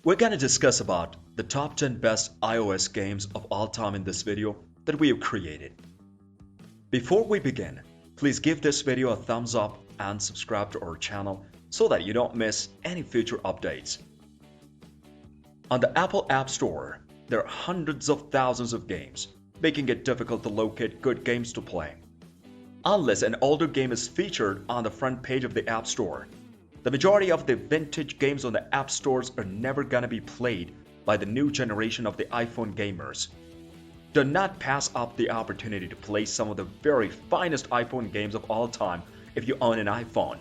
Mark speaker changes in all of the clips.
Speaker 1: We're gonna discuss about the top 10 best iOS games of all time in this video that we have created. Before we begin, please give this video a thumbs up and subscribe to our channel so that you don't miss any future updates. On the Apple App Store, there are hundreds of thousands of games, making it difficult to locate good games to play. Unless an older game is featured on the front page of the App Store, the majority of the vintage games on the App Stores are never gonna be played by the new generation of the iPhone gamers. Do not pass up the opportunity to play some of the very finest iPhone games of all time if you own an iPhone.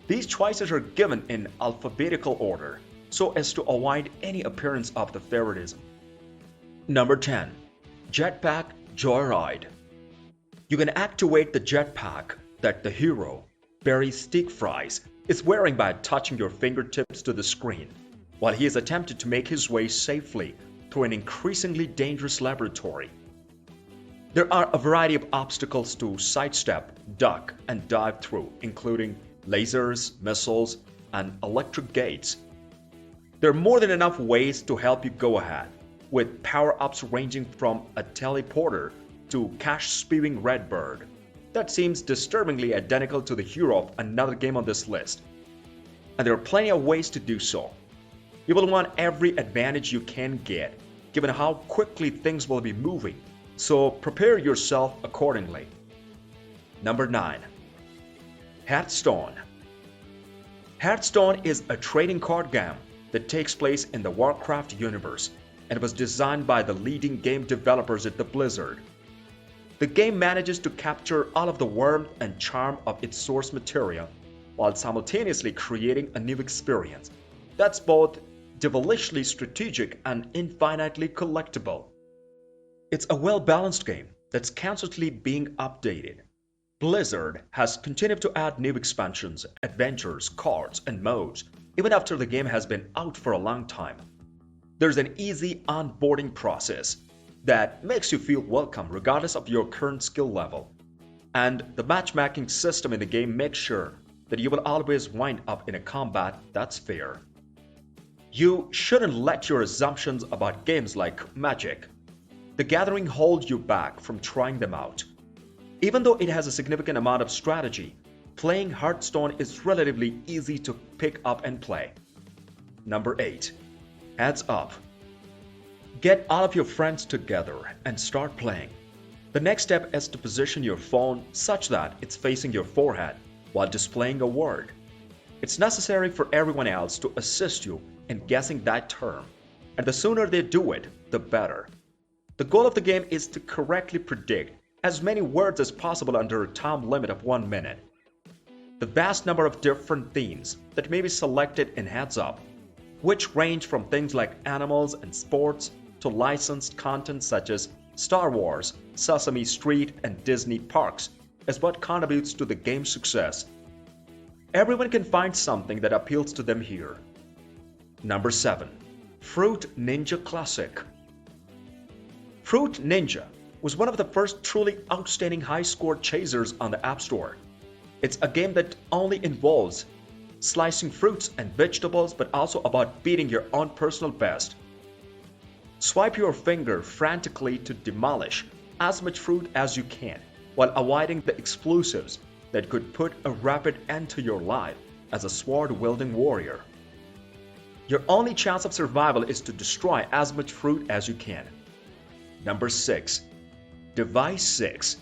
Speaker 1: These choices are given in alphabetical order so as to avoid any appearance of the favoritism. Number 10. Jetpack Joyride. You can activate the jetpack that the hero, Barry Stickfries, is wearing by touching your fingertips to the screen, while he is attempting to make his way safely through an increasingly dangerous laboratory. There are a variety of obstacles to sidestep, duck, and dive through, including lasers, missiles, and electric gates. There are more than enough ways to help you go ahead, with power-ups ranging from a teleporter to cash-spewing Redbird that seems disturbingly identical to the hero of another game on this list. And there are plenty of ways to do so. You will want every advantage you can get, given how quickly things will be moving, so prepare yourself accordingly. Number 9. Hearthstone. Hearthstone is a trading card game that takes place in the Warcraft universe and was designed by the leading game developers at the Blizzard. The game manages to capture all of the warmth and charm of its source material while simultaneously creating a new experience that's both devilishly strategic and infinitely collectible. It's a well-balanced game that's constantly being updated. Blizzard has continued to add new expansions, adventures, cards, and modes even after the game has been out for a long time. There's an easy onboarding process that makes you feel welcome regardless of your current skill level. And the matchmaking system in the game makes sure that you will always wind up in a combat that's fair. You shouldn't let your assumptions about games like Magic: The Gathering hold you back from trying them out. Even though it has a significant amount of strategy, playing Hearthstone is relatively easy to pick up and play. Number 8. AddUp. Get all of your friends together and start playing. The next step is to position your phone such that it's facing your forehead while displaying a word. It's necessary for everyone else to assist you in guessing that term, and the sooner they do it, the better. The goal of the game is to correctly predict as many words as possible under a time limit of 1 minute. The vast number of different themes that may be selected in AddUp, which range from things like animals and sports to licensed content such as Star Wars, Sesame Street, and Disney parks, is what contributes to the game's success. Everyone can find something that appeals to them here. Number 7. Fruit Ninja Classic. Fruit Ninja was one of the first truly outstanding high-score chasers on the App Store. It's a game that only involves slicing fruits and vegetables, but also about beating your own personal best. Swipe your finger frantically to demolish as much fruit as you can, while avoiding the explosives that could put a rapid end to your life as a sword-wielding warrior. Your only chance of survival is to destroy as much fruit as you can. Number 6. Device 6.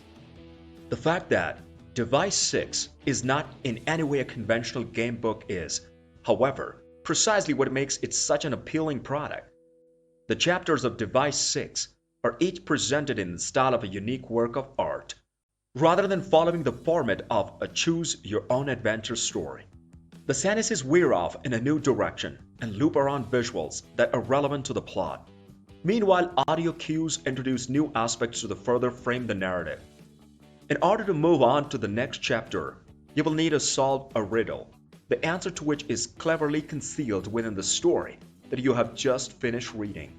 Speaker 1: The fact that Device 6 is not in any way a conventional game book is, however, precisely what makes it such an appealing product. The chapters of Device 6 are each presented in the style of a unique work of art, rather than following the format of a choose-your-own-adventure story. The sentences veer off in a new direction and loop around visuals that are relevant to the plot. Meanwhile, audio cues introduce new aspects to further frame the narrative. In order to move on to the next chapter, you will need to solve a riddle, the answer to which is cleverly concealed within the story that you have just finished reading.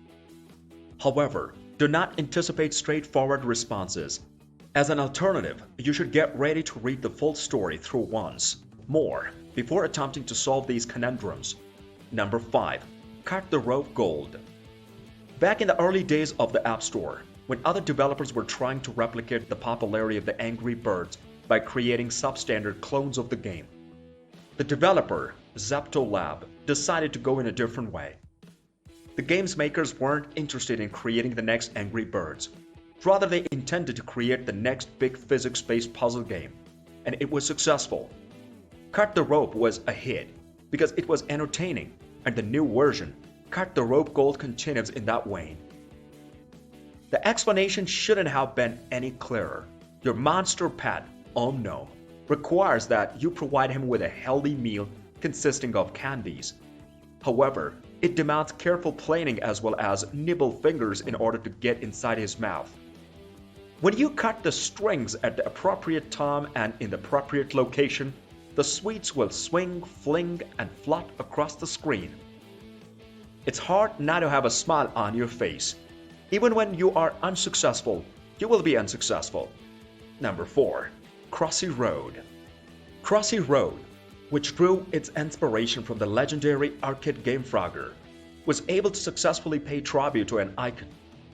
Speaker 1: However, do not anticipate straightforward responses. As an alternative, you should get ready to read the full story through once more before attempting to solve these conundrums. Number 5. Cut the Rope Gold. Back in the early days of the App Store, when other developers were trying to replicate the popularity of the Angry Birds by creating substandard clones of the game, the developer, Zepto decided to go in a different way. The game's makers weren't interested in creating the next Angry Birds. Rather, they intended to create the next big physics-based puzzle game, and it was successful. Cut the Rope was a hit because it was entertaining, and the new version, Cut the Rope Gold, continues in that vein. The explanation shouldn't have been any clearer. Your monster pet, Gnome, requires that you provide him with a healthy meal consisting of candies. However, it demands careful planning as well as nibble fingers in order to get inside his mouth. When you cut the strings at the appropriate time and in the appropriate location, the sweets will swing, fling, and flut across the screen. It's hard not to have a smile on your face. Even when you are unsuccessful, you will be unsuccessful. Number 4. Crossy Road. Crossy Road, which drew its inspiration from the legendary arcade game Frogger, was able to successfully pay tribute to an icon,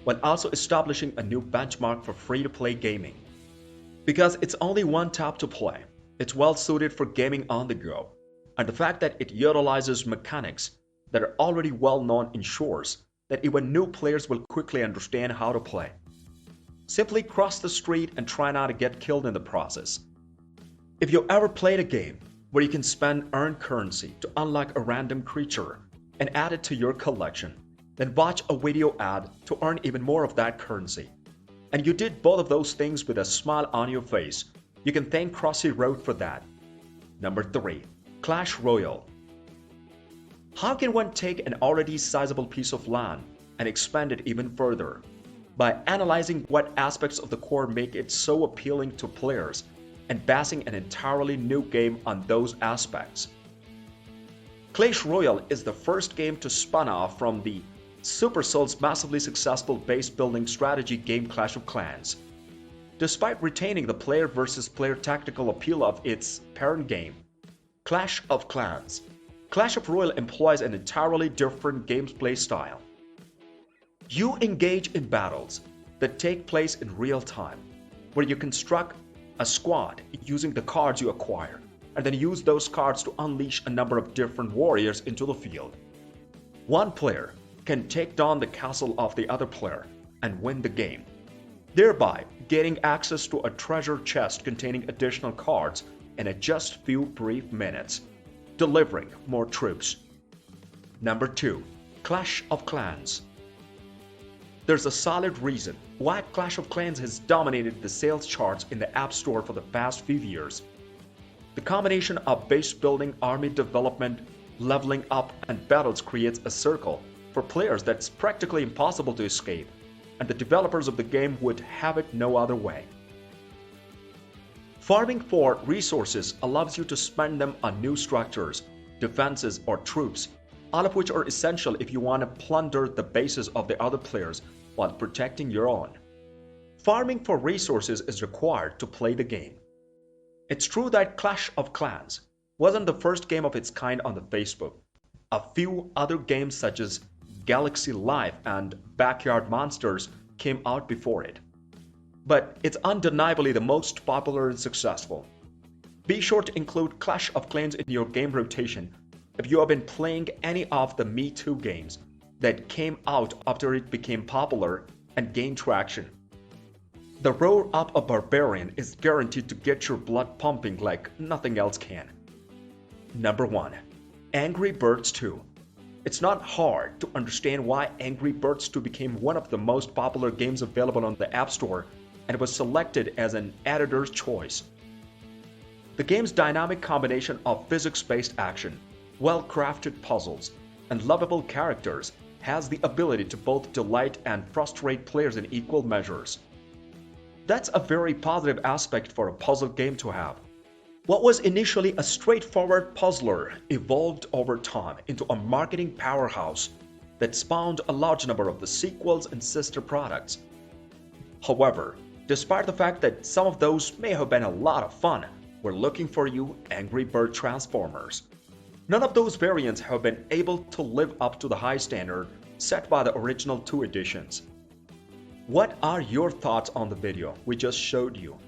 Speaker 1: while also establishing a new benchmark for free-to-play gaming. Because it's only one tap to play, it's well suited for gaming on the go, and the fact that it utilizes mechanics that are already well known ensures that even new players will quickly understand how to play. Simply cross the street and try not to get killed in the process. If you ever played a game where you can spend earned currency to unlock a random creature and add it to your collection, then watch a video ad to earn even more of that currency, and you did both of those things with a smile on your face, you can thank Crossy Road for that. Number 3. Clash Royale. How can one take an already sizable piece of land and expand it even further? By analyzing what aspects of the core make it so appealing to players and basing an entirely new game on those aspects. Clash Royale is the first game to spun off from the Supercell's massively successful base-building strategy game Clash of Clans. Despite retaining the player versus player tactical appeal of its parent game, Clash of Clans, Clash of Royale employs an entirely different gameplay style. You engage in battles that take place in real time, where you construct a squad using the cards you acquire, and then use those cards to unleash a number of different warriors into the field. One player can take down the castle of the other player and win the game, thereby getting access to a treasure chest containing additional cards in just few brief minutes, delivering more troops. Number 2. Clash of Clans. There's a solid reason why Clash of Clans has dominated the sales charts in the App Store for the past few years. The combination of base building, army development, leveling up, and battles creates a circle for players that's practically impossible to escape, and the developers of the game would have it no other way. Farming for resources allows you to spend them on new structures, defenses, or troops, all of which are essential if you want to plunder the bases of the other players while protecting your own. Farming for resources is required to play the game. It's true that Clash of Clans wasn't the first game of its kind on the Facebook. A few other games such as Galaxy Life and Backyard Monsters came out before it. But it's undeniably the most popular and successful. Be sure to include Clash of Clans in your game rotation if you have been playing any of the Me Too games that came out after it became popular and gained traction. The Roar Up a Barbarian is guaranteed to get your blood pumping like nothing else can. Number 1. Angry Birds 2. It's not hard to understand why Angry Birds 2 became one of the most popular games available on the App Store and was selected as an editor's choice. The game's dynamic combination of physics-based action, well-crafted puzzles, and lovable characters has the ability to both delight and frustrate players in equal measures. That's a very positive aspect for a puzzle game to have. What was initially a straightforward puzzler evolved over time into a marketing powerhouse that spawned a large number of the sequels and sister products. However, despite the fact that some of those may have been a lot of fun, we're looking for you Angry Bird Transformers. None of those variants have been able to live up to the high standard set by the original 2 editions. What are your thoughts on the video we just showed you?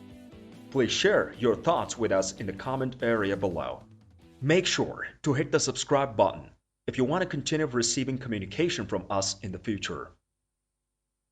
Speaker 1: Please share your thoughts with us in the comment area below. Make sure to hit the subscribe button if you want to continue receiving communication from us in the future.